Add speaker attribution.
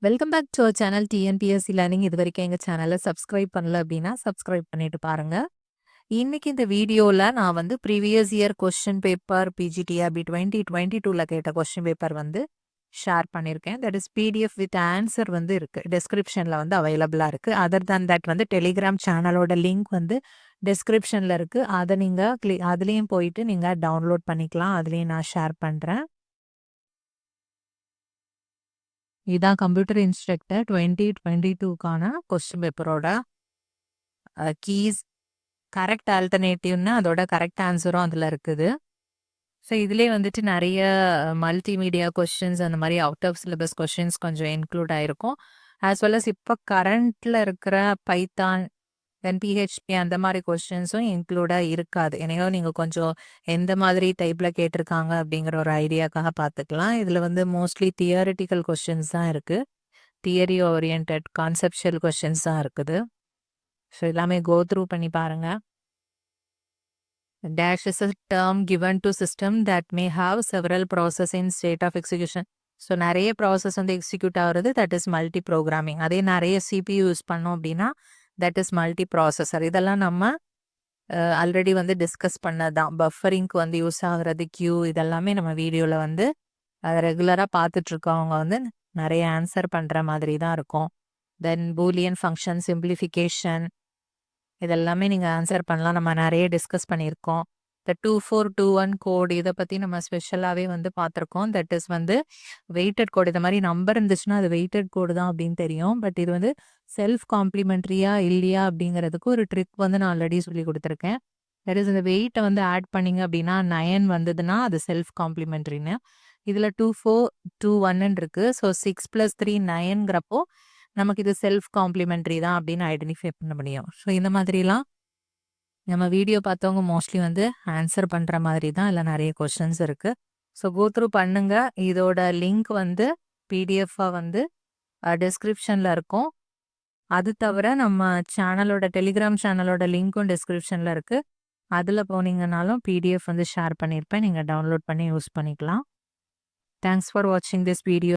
Speaker 1: Welcome back to our channel TNPSC learning. இது வரைக்கும் எங்கள் சேனலை சப்ஸ்கிரைப் பண்ணல அப்படின்னா சப்ஸ்கிரைப் பண்ணிட்டு பாருங்க. இன்னைக்கு இந்த வீடியோவில் நான் வந்து previous year question paper PGTRB 2022 கேட்ட கொஸ்டின் பேப்பர் வந்து ஷேர் பண்ணியிருக்கேன். That is PDF with answer வந்து இருக்குது, டெஸ்கிரிப்ஷனில் வந்து அவைலபிளாக இருக்குது. அதர் தேன் தட் வந்து டெலிகிராம் சேனலோட லிங்க் வந்து டெஸ்கிரிப்ஷனில் இருக்குது. அதை நீங்கள் அதுலேயும் போயிட்டு நீங்கள் டவுன்லோட் பண்ணிக்கலாம். அதுலேயும் நான் ஷேர் பண்ணுறேன். இதான் கம்ப்யூட்டர் இன்ஸ்ட்ரக்டர் 2022க்கான கொஸ்டின் பேப்பரோட கீஸ், கரெக்ட் ஆல்டர்னேட்டிவ்னு அதோட கரெக்ட் ஆன்சரும் அதில் இருக்குது. ஸோ இதுலேயே வந்துட்டு நிறைய மல்டிமீடியா கொஸ்டின்ஸ், அந்த மாதிரி அவுட் ஆஃப் சிலபஸ் கொஸ்டின்ஸ் கொஞ்சம் இன்க்ளூட் ஆகிருக்கும். ஆஸ் வெல் அஸ் இப்போ கரண்ட்டில் இருக்கிற பைத்தான், தென் பிஹெச்பி அந்த மாதிரி கொஸ்டின்ஸும் இன்க்ளூடாக இருக்காது. ஏன்னா நீங்கள் கொஞ்சம் எந்த மாதிரி டைப்பில் கேட்டிருக்காங்க அப்படிங்கிற ஒரு ஐடியாக்காக பார்த்துக்கலாம். இதில் வந்து மோஸ்ட்லி தியரிட்டிக்கல் கொஸ்டின்ஸ் தான் இருக்குது, தியரி ஓரியன்ட் கான்செப்ஷுவல் கொஸ்டின்ஸ் தான் இருக்குது. ஸோ எல்லாமே கோ த்ரூ பண்ணி பாருங்கள். Dash is a term given to system that may have several process in state of execution. So நிறைய ப்ராசஸ் வந்து எக்ஸிக்யூட் ஆகுறது, தட் இஸ் மல்டி ப்ரோக்ராமிங். அதே நிறைய சிபியூ யூஸ் பண்ணோம் அப்படின்னா தட் இஸ் மல்டி ப்ராசஸர். இதெல்லாம் நம்ம ஆல்ரெடி வந்து டிஸ்கஸ் பண்ணதான். பஃபரிங்க்கு வந்து யூஸ் ஆகுறது கியூ, இதெல்லாமே நம்ம வீடியோவில் வந்து ரெகுலராக பார்த்துட்ருக்கவங்க வந்து நிறைய ஆன்சர் பண்ணுற மாதிரி தான் இருக்கும். தென் பூலியன் ஃபங்க்ஷன், சிம்பிளிஃபிகேஷன், இதெல்லாமே நீங்கள் ஆன்சர் பண்ணலாம். நம்ம நிறைய டிஸ்கஸ் பண்ணியிருக்கோம். இந்த 2421 கோட், இதை பற்றி நம்ம ஸ்பெஷலாகவே வந்து பார்த்துருக்கோம். தட் இஸ் வந்து வெயிட்டட் கோட். இந்த மாதிரி நம்பர் இருந்துச்சுன்னா அது வெயிட்டட் கோடு தான் அப்படின்னு தெரியும். பட் இது வந்து செல்ஃப் காம்ப்ளிமெண்ட்ரியா இல்லையா அப்படிங்கிறதுக்கு ஒரு ட்ரிக் வந்து நான் ஆல்ரெடி சொல்லி கொடுத்துருக்கேன். தட் இஸ் இந்த வெயிட்டை வந்து ஆட் பண்ணிங்க அப்படின்னா 9 வந்ததுன்னா அது செல்ஃப் காம்ப்ளிமெண்ட்ரின்னு. இதில் 2421 இருக்குது. ஸோ 6 + 3 9ங்கிறப்போ நமக்கு இது செல்ஃப் காம்ப்ளிமெண்ட்ரி தான் அப்படின்னு ஐடென்டிஃபை பண்ண முடியும். ஸோ இந்த மாதிரிலாம் நம்ம வீடியோ பார்த்தவங்க மோஸ்ட்லி வந்து ஆன்சர் பண்ணுற மாதிரி தான் இல்லை நிறைய கொஸ்டின்ஸ் இருக்குது. ஸோ கோ த்ரூ பண்ணுங்க. இதோட லிங்க் வந்து பிடிஎஃபாக வந்து டிஸ்கிரிப்ஷனில் இருக்கும். அது தவிர நம்ம சேனலோட டெலிகிராம் சேனலோட லிங்க்கும் டிஸ்கிரிப்ஷனில் இருக்குது. அதில் போனீங்கன்னாலும் பிடிஎஃப் வந்து ஷேர் பண்ணியிருப்பேன், நீங்கள் டவுன்லோட் பண்ணி யூஸ் பண்ணிக்கலாம். தேங்க்ஸ் ஃபார் வாட்சிங் திஸ் வீடியோ.